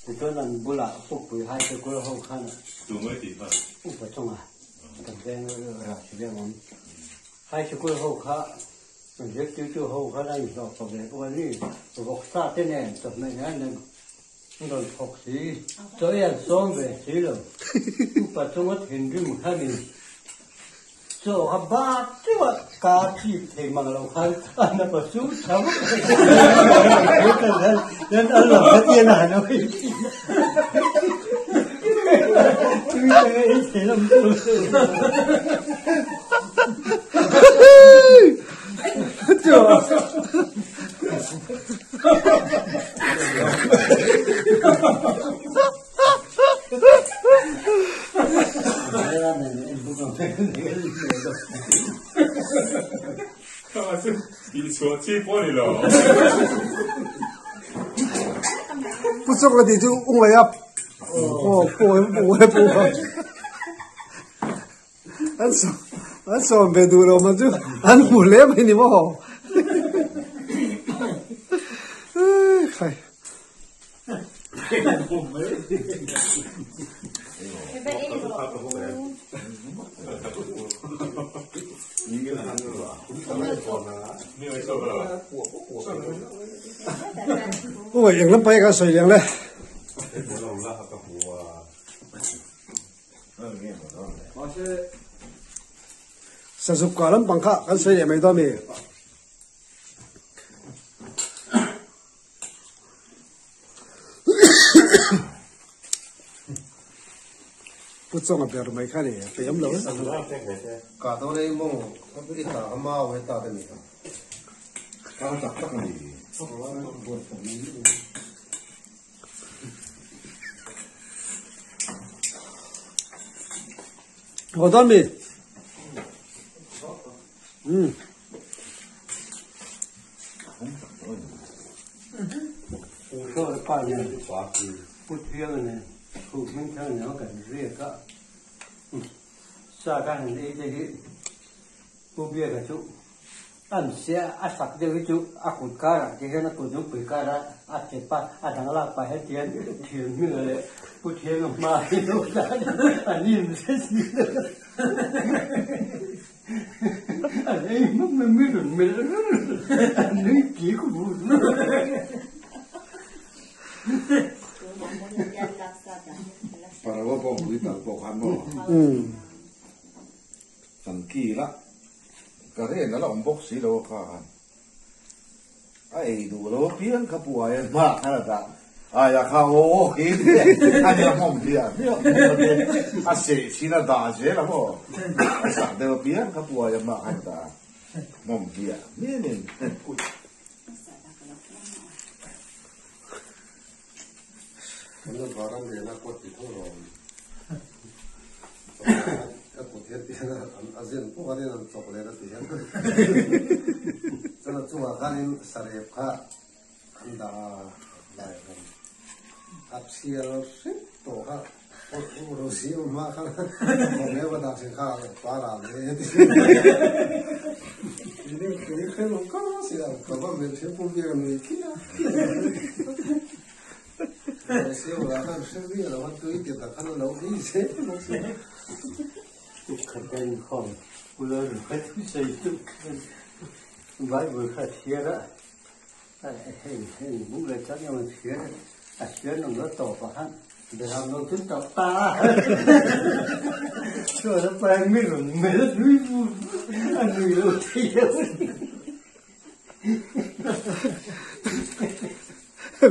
这人不啦，不会还是过好看的。做咩地方？不中啊，等边个随便我们，还是过好看。就好看那一个，后面我你我啥的呢？怎么样呢？那个学习这样双倍去了，把中国听众看的。做下巴这个家具提忙了看，那不收场。人家老爹哪能会？你这个一天那么多事。就。干嘛是你说这玻璃了？不中了你就问我要，我也不会。俺说没读了嘛就俺不来没你们好。哎，我赢了8个水量嘞。30个人绑卡，跟水也没到没。不中啊，不要都没看的，不要了。搞到那梦，他不得打个妈，我还打的你。刚打这个你。我倒没。嗯。我说的半年不贴了呢，后天天两个这个，下干的这个不别个就，按些啥这个就骨干了，这些那骨头骨干了，这把当了把还贴命了，不贴个妈的都啥的，你们这是。哎，没你几个不是？para我帮佢打過關喎。神奇啦，嗰啲人都攞卜死咯，看。哎，ดูแล้วเพี้ยนขบวนมากขนาดนั้นอยากเข้าโอ้โหอันนี้มองเพี้ยนเสียชีน่าด่าเสียแล้วมั้งสักเดียวเพี้ยนขบวนมากขนาดนั้นมองเพี้ยนนี่ มันก็พอตั้งเดือนนะกดติดทั้งโรงถ้ากดเทียบเทียนอาเซียนพวกนี้นั่นจบเลยนะเทียนฉะนั้นช่วงการนี้สารพัดอันดาได้กันอับเสียแล้วสิตัวฮะรู้สิมากครับผมเนี่ยว่าดักสิข้าวปลาอะไรนี่แค่ลงก็เสียก็ว่าเป็นเชื่อผู้เรียนมีขี้นะเสียเวลาท่านเชื่อเรื่องว่าตัวเด็กแต่ท่านเราดีเสียไม่เสียทุกขันเป็นของเพื่อนให้ทุกสิ่งทุกไว้บนขัดเทียระให้บุ้งเลยจักยังมันเทียระเทียระเราต่อไปฮะเดี๋ยวเราถึงต่อตาช่วยเราไปไม่หลุดไม่ได้ลุยบุญอันนี้เราเทียระ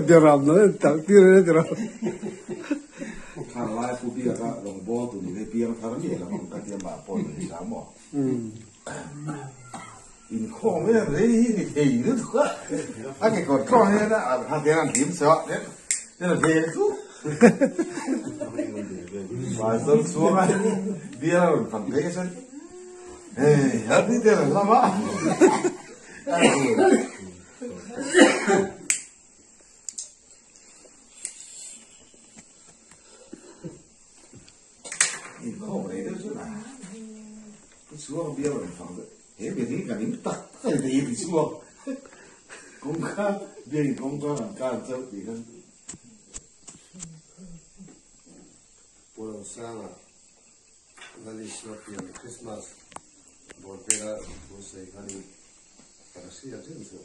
เดี๋ยวเราเนี่ยตั้งที่เลยเดี๋ยวเราทางไล่ผู้เบี้ยก็ลงบ่อตัวนี้ให้เบี้ยทางนี้แล้วมันก็เตรียมบาปนเลยสามหม้ออินข้องไม่ได้เลยนี่เที่ยวนึกว่าถ้าเกิดกดข้องเนี่ยนะทางเดียวกันหิมเสาะเนี่ยเนี่ยเที่ยวกูมาต้นสวงเบี้ยฟังเพลงสิเฮ้ยฮันนี่เดี๋ยวทำอะไร说别人房子，别人家领大，还得比说，公开别人公开干这别人。sana lali snopian Christmas borpera bosai kani parasia jinso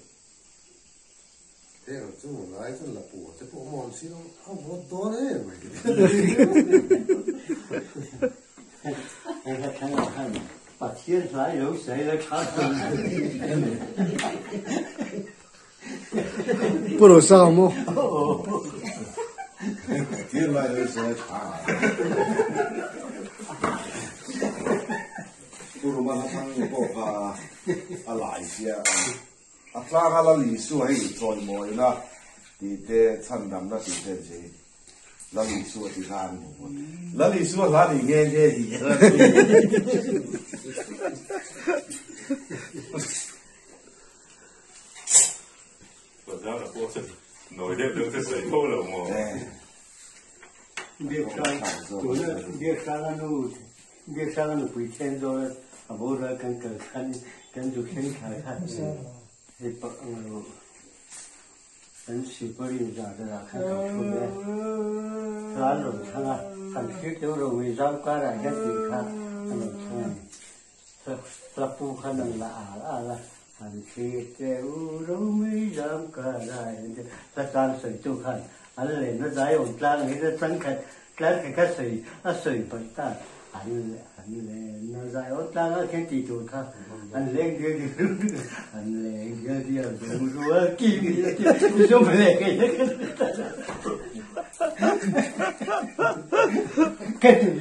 pero tu lai tan la pu te po mon sino a vodone看，把天来由谁来看？不如上么？天来有谁查？不如嘛，他们个来些啊，咋个那历史还做么呢？地的参谈那地的是。那历史的看，那历史哪里眼界的？我知道了，我是哪一天都是水泡了嘛。别杀那鬼天着了，啊，不然跟就先看，那不很喜欢的啥的啦，看到出来，他弄成啊，他去都容易让过来个地方，他弄成，他不可能啦，他去都容易让过来的，他当水就看，俺来那再用当那个真看个水，那水不大。俺来那在我当个天地就他，俺来个人说给你就没来个，跟你。